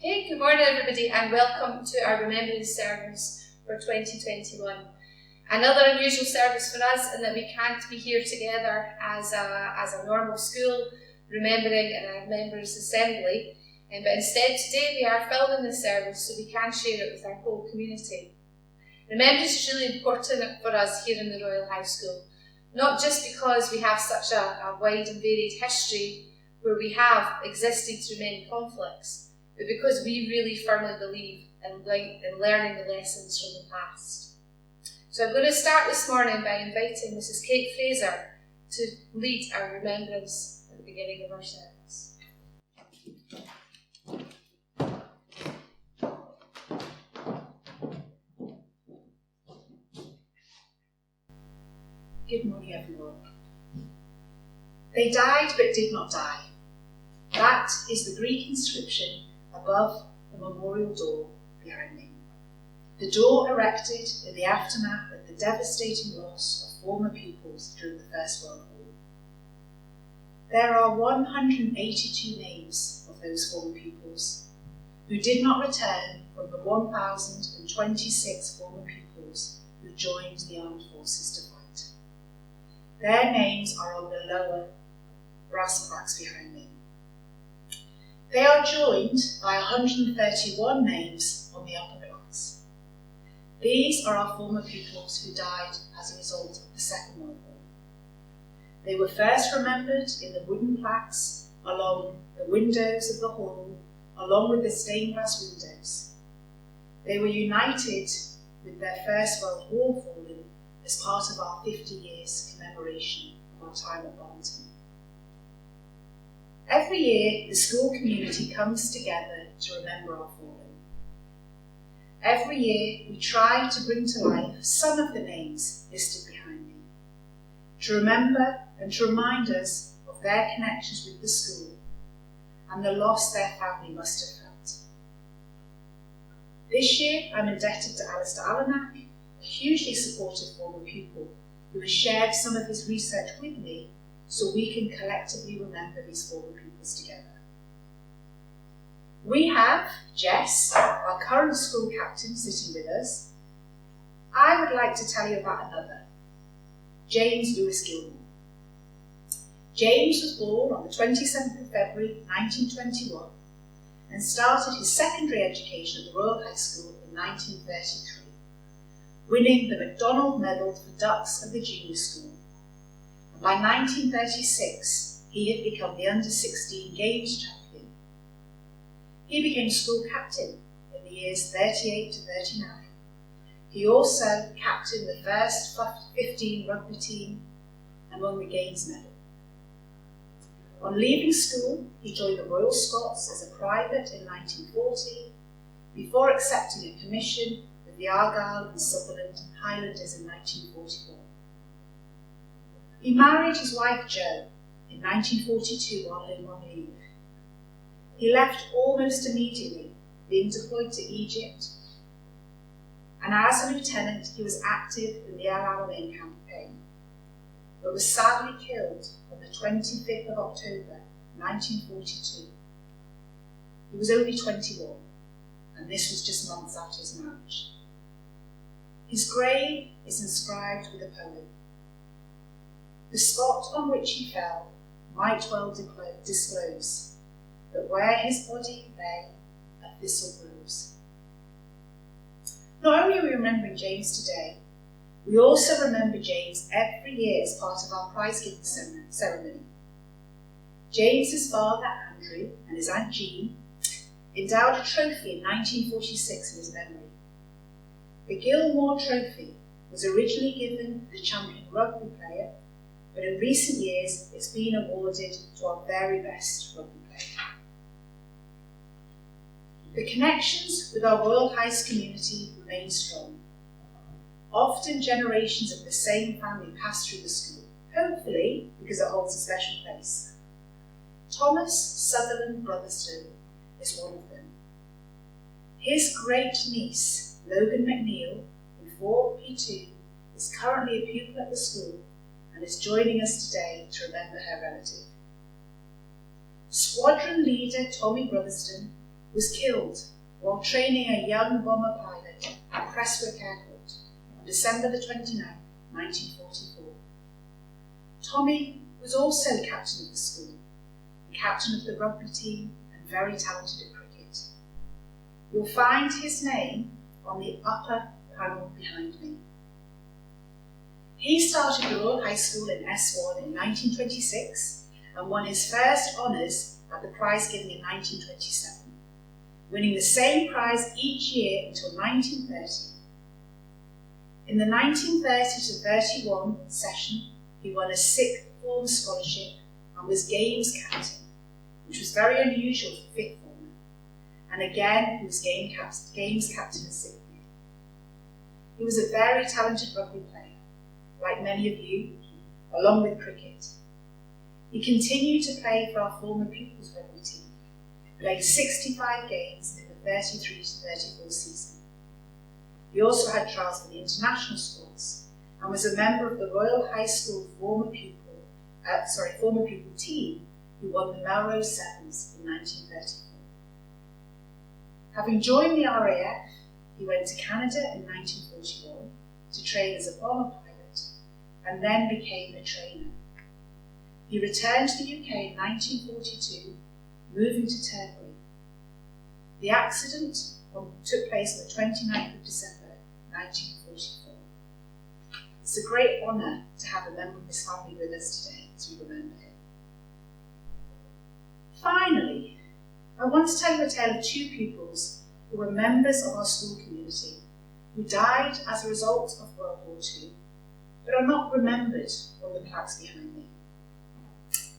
Hey, good morning everybody and welcome to our Remembrance service for 2021. Another unusual service for us in that we can't be here together as a normal school remembering in a members' assembly, but instead today we are filming this service so we can share it with our whole community. Remembrance is really important for us here in the Royal High School, not just because we have such a wide and varied history where we have existed through many conflicts, but because we really firmly believe in learning the lessons from the past. So I'm going to start this morning by inviting Mrs. Kate Fraser to lead our remembrance at the beginning of our service. Good morning, everyone. They died but did not die. That is the Greek inscription above the memorial door behind me. The door erected in the aftermath of the devastating loss of former pupils during the First World War. There are 182 names of those former pupils who did not return from the 1,026 former pupils who joined the armed forces to fight. Their names are on the lower brass plaques behind me. They are joined by 131 names on the upper plaques. These are our former pupils who died as a result of the Second World War. They were first remembered in the wooden plaques along the windows of the hall, along with the stained glass windows. They were united with their First World War fallen as part of our 50 years commemoration of our time at Barnton. Every year, the school community comes together to remember our fallen. Every year, we try to bring to life some of the names listed behind me, to remember and to remind us of their connections with the school and the loss their family must have felt. This year, I'm indebted to Alistair Alanak, a hugely supportive former pupil who has shared some of his research with me so we can collectively remember these former pupils together. We have Jess, our current school captain, sitting with us. I would like to tell you about another, James Lewis Gilmore. James was born on the 27th of February 1921 and started his secondary education at the Royal High School in 1933, winning the MacDonald Medal for Ducks at the junior school. By 1936, he had become the under-16 games champion. He became school captain in the years 38 to 39. He also captained the first 15 rugby team and won the games medal. On leaving school, he joined the Royal Scots as a private in 1940, before accepting a commission with the Argyll and Sutherland Highlanders in 1941. He married his wife Jo in 1942 while home on leave. He left almost immediately, being deployed to Egypt, and as a lieutenant he was active in the El Alamein campaign, but was sadly killed on the 25th of October 1942. He was only 21, and this was just months after his marriage. His grave is inscribed with a poem. The spot on which he fell might well disclose that where his body lay, a thistle grows. Not only are we remembering James today, we also remember James every year as part of our prize-giving ceremony. James's father, Andrew, and his Aunt Jean endowed a trophy in 1946 in his memory. The Gilmore Trophy was originally given to the champion rugby player, but in recent years it's been awarded to our very best rugby player. The connections with our Royal Heights community remain strong. Often generations of the same family pass through the school, hopefully because it holds a special place. Thomas Sutherland Brotherston is one of them. His great niece, Logan McNeil, in 4P2, is currently a pupil at the school and is joining us today to remember her relative. Squadron leader Tommy Brotherston was killed while training a young bomber pilot at Prestwick Airport on December the 29th, 1944. Tommy was also captain of the school, and captain of the rugby team, and very talented at cricket. You'll find his name on the upper panel behind me. He started the Royal High School in S1 in 1926 and won his first honours at the prize giving in 1927, winning the same prize each year until 1930. In the 1930 to 31 session, he won a sixth form scholarship and was games captain, which was very unusual for fifth form. And again, he was games captain at sixth year. He was a very talented rugby player, like many of you, along with cricket. He continued to play for our former pupils rugby team, playing 65 games in the 33 to 34 season. He also had trials for the international squads and was a member of the Royal High School former pupil team who won the Melrose Sevens in 1934. Having joined the RAF, he went to Canada in 1941 to train as a bomber pilot and then became a trainer. He returned to the UK in 1942, moving to Tilbury. The accident took place on the 29th of December 1944. It's a great honour to have a member of his family with us today as we remember him. Finally, I want to tell you a tale of two pupils who were members of our school community who died as a result of World War II, but are not remembered on the plaques behind me.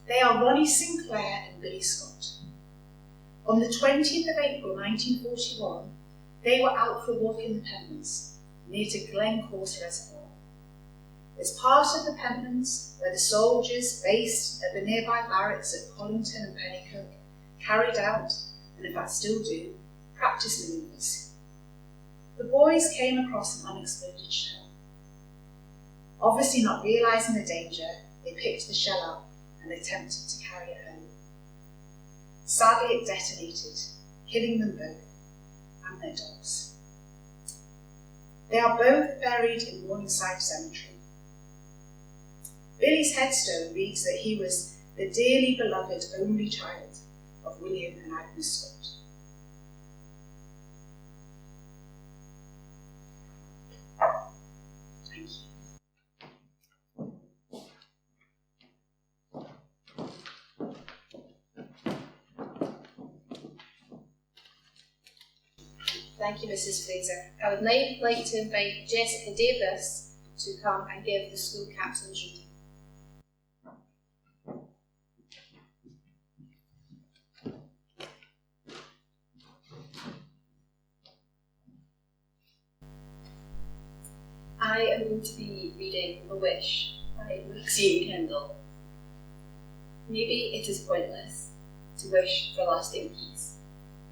They are Ronnie Sinclair and Billy Scott. On the 20th of April 1941, they were out for a walk in the Pentlands, near to Glencorse Reservoir. As part of the Pentlands, where the soldiers based at the nearby barracks at Colinton and Pennycook carried out, and in fact still do, practice manoeuvres, the boys came across an unexploded shell. Obviously not realising the danger, they picked the shell up and attempted to carry it home. Sadly, it detonated, killing them both and their dogs. They are both buried in Morningside Cemetery. Billy's headstone reads that he was the dearly beloved only child of William and Agnes Scott. Thank you. Thank you, Mrs. Fraser. I would now like to invite Jessica Davis to come and give the school captain's reading. I am going to be reading A Wish by Maxine Kendall. Maybe it is pointless to wish for lasting peace,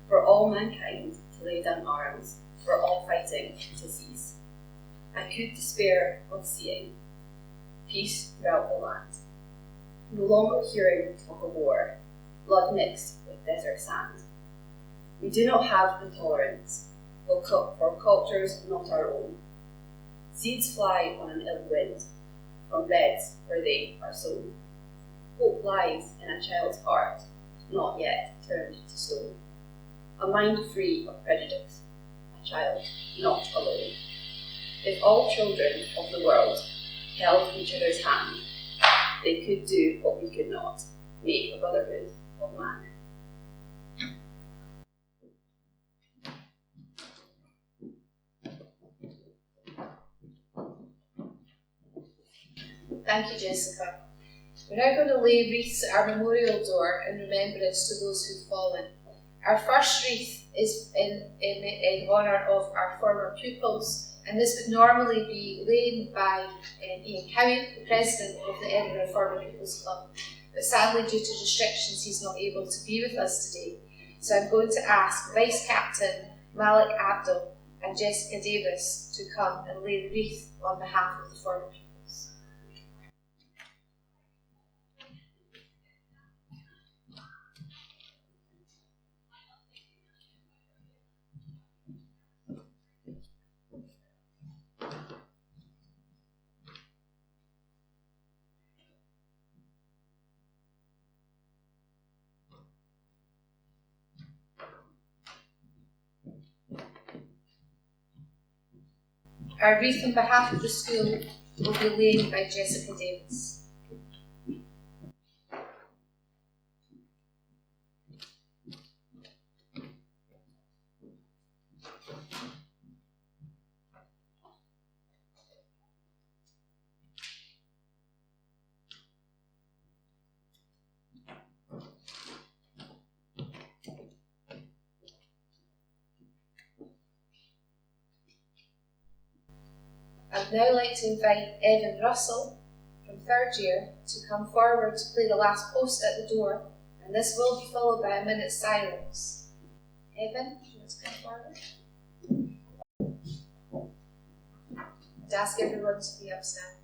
for all mankind to lay down arms, for all fighting to cease. I could despair of seeing peace throughout the land, no longer hearing talk of war, blood mixed with desert sand. We do not have the tolerance for cultures not our own. Seeds fly on an ill wind from beds where they are sown. Hope lies in a child's heart, not yet turned to stone. A mind free of prejudice, a child not alone. If all children of the world held each other's hand, they could do what we could not, make a brotherhood of man. Thank you, Jessica. We're now going to lay wreaths at our memorial door in remembrance to those who've fallen. Our first wreath is in honour of our former pupils, and this would normally be laid by Ian Cowie, the president of the Edinburgh Former Pupils Club, but sadly due to restrictions he's not able to be with us today. So I'm going to ask Vice Captain Malik Abdul and Jessica Davis to come and lay the wreath on behalf of the former pupils. Our wreath on behalf of the school will be laid by Jessica Davis. I'd now like to invite Evan Russell from 3rd year to come forward to play the last post at the door, and this will be followed by a minute's silence. Evan, do you want to come forward? I'd ask everyone to be upstanding.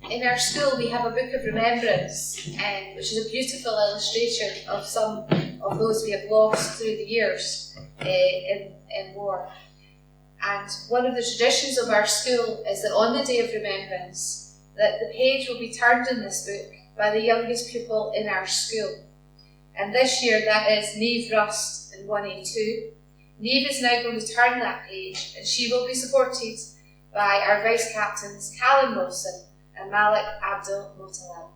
In our school we have a book of remembrance, which is a beautiful illustration of some of those we have lost through the years in war. And one of the traditions of our school is that on the day of remembrance, that the page will be turned in this book by the youngest pupil in our school. And this year that is Neve Rust in 1A2. Neve is now going to turn that page, and she will be supported by our vice captains Callum Wilson and Malik Abdul Mutalab.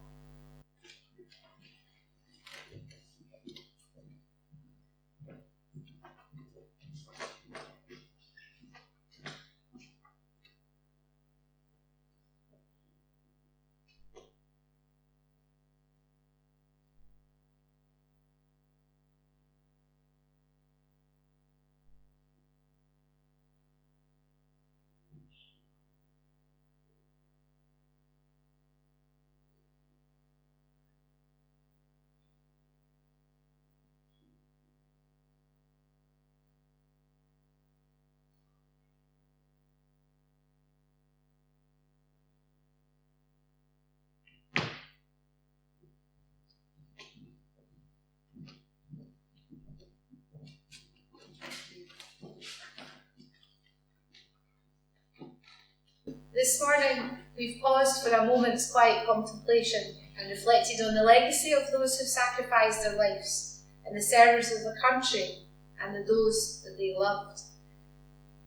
This morning, we've paused for a moment's quiet contemplation and reflected on the legacy of those who sacrificed their lives in the service of the country and those that they loved.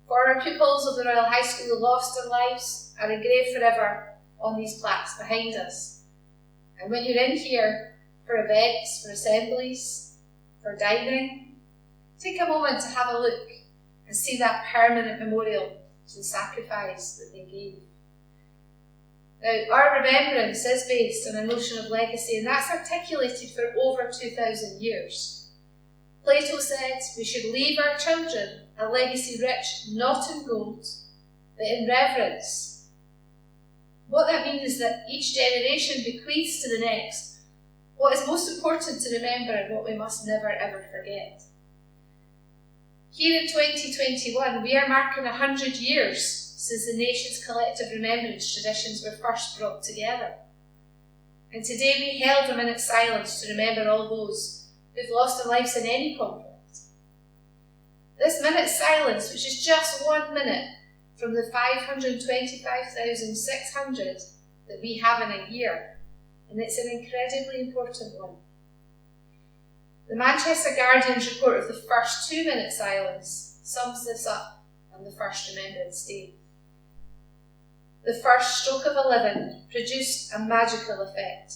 For our pupils of the Royal High School who lost their lives are engraved forever on these plaques behind us. And when you're in here for events, for assemblies, for dining, take a moment to have a look and see that permanent memorial to the sacrifice that they gave. Now, our remembrance is based on a notion of legacy, and that's articulated for over 2,000 years. Plato said we should leave our children a legacy rich not in gold, but in reverence. What that means is that each generation bequeaths to the next what is most important to remember and what we must never ever forget. Here in 2021, we are marking 100 years since the nation's collective remembrance traditions were first brought together. And today we held a minute's silence to remember all those who've lost their lives in any conflict. This minute's silence, which is just 1 minute from the 525,600 that we have in a year, and it's an incredibly important one. The Manchester Guardian's report of the first 2 minute silence sums this up on the first Remembrance Day. The first stroke of 11 produced a magical effect.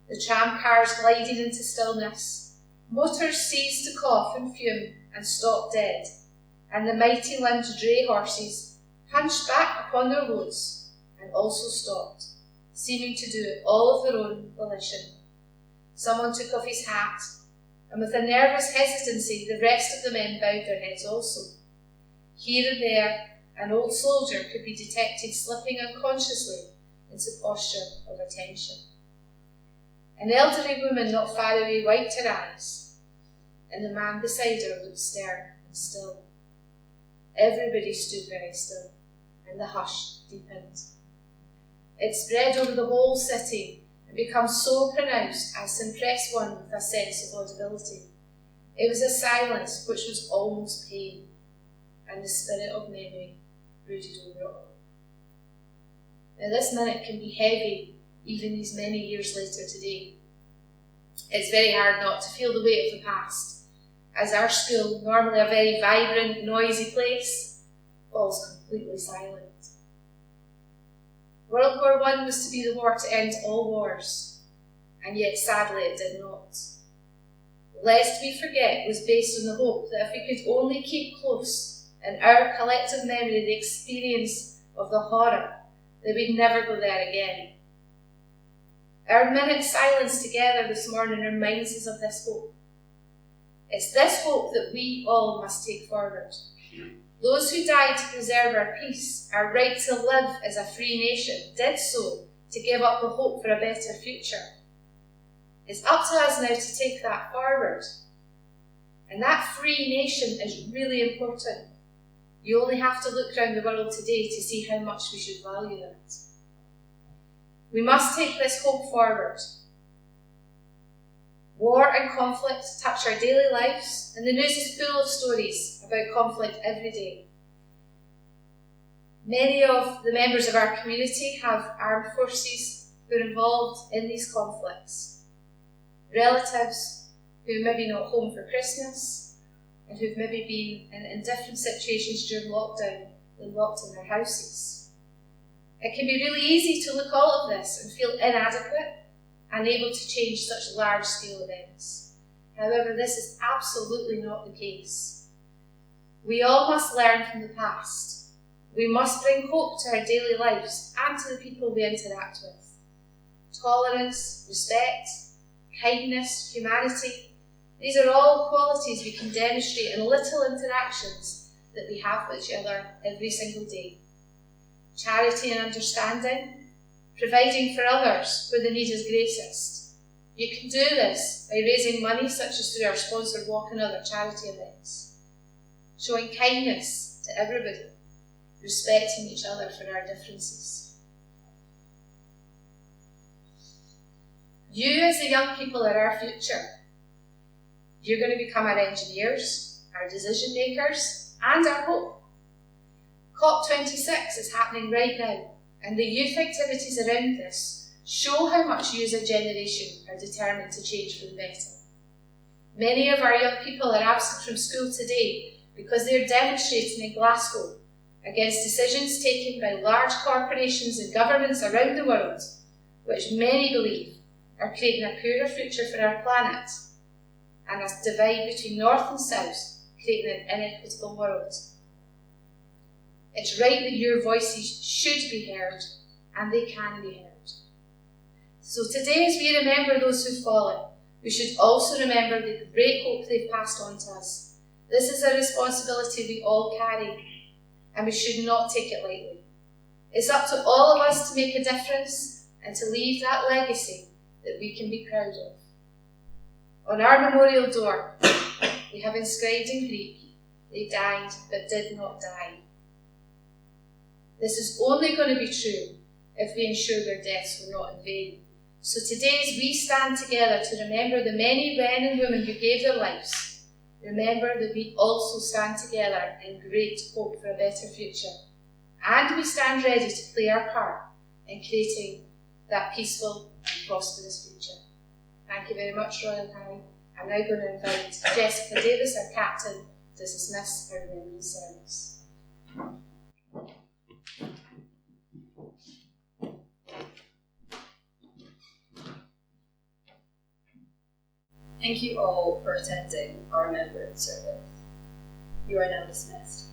The tram cars glided into stillness, motors ceased to cough and fume and stopped dead, and the mighty limbed dray horses hunched back upon their loads and also stopped, seeming to do it all of their own volition. Someone took off his hat, and with a nervous hesitancy the rest of the men bowed their heads also. Here and there an old soldier could be detected slipping unconsciously into posture of attention. An elderly woman not far away wiped her eyes, and the man beside her looked stern and still. Everybody stood very still, and the hush deepened. It spread over the whole city and became so pronounced as to impress one with a sense of audibility. It was a silence which was almost pain, and the spirit of memory brooded over it all. Now this minute can be heavy even these many years later today. It's very hard not to feel the weight of the past, as our school, normally a very vibrant, noisy place, falls completely silent. World War I was to be the war to end all wars, and yet sadly it did not. Lest we forget was based on the hope that if we could only keep close in our collective memory the experience of the horror, that we'd never go there again. Our minute silence together this morning reminds us of this hope. It's this hope that we all must take forward. Those who died to preserve our peace, our right to live as a free nation, did so to give up the hope for a better future. It's up to us now to take that forward. And that free nation is really important. You only have to look around the world today to see how much we should value that. We must take this hope forward. War and conflict touch our daily lives, and the news is full of stories about conflict every day. Many of the members of our community have armed forces who are involved in these conflicts. Relatives who may be not home for Christmas, and who've maybe been in different situations during lockdown than locked in their houses. It can be really easy to look at all of this and feel inadequate, unable to change such large-scale events. However, this is absolutely not the case. We all must learn from the past. We must bring hope to our daily lives and to the people we interact with. Tolerance, respect, kindness, humanity, these are all qualities we can demonstrate in little interactions that we have with each other every single day. Charity and understanding, providing for others where the need is greatest. You can do this by raising money such as through our sponsored walk and other charity events. Showing kindness to everybody, respecting each other for our differences. You as the young people are our future. You're going to become our engineers, our decision makers, and our hope. COP26 is happening right now, and the youth activities around this show how much you as a generation are determined to change for the better. Many of our young people are absent from school today because they are demonstrating in Glasgow against decisions taken by large corporations and governments around the world, which many believe are creating a poorer future for our planet and a divide between north and south, creating an inequitable world. It's right that your voices should be heard, and they can be heard. So today, as we remember those who've fallen, we should also remember the great hope they've passed on to us. This is a responsibility we all carry, and we should not take it lightly. It's up to all of us to make a difference and to leave that legacy that we can be proud of. On our memorial door, we have inscribed in Greek, "They died but did not die." This is only going to be true if we ensure their deaths were not in vain. So today, as we stand together to remember the many men and women who gave their lives, remember that we also stand together in great hope for a better future. And we stand ready to play our part in creating that peaceful and prosperous future. Thank you very much, Royal High. I'm now going to invite Jessica Davis, our captain, to dismiss our Remembrance service. Thank you all for attending our Remembrance service. You are now dismissed.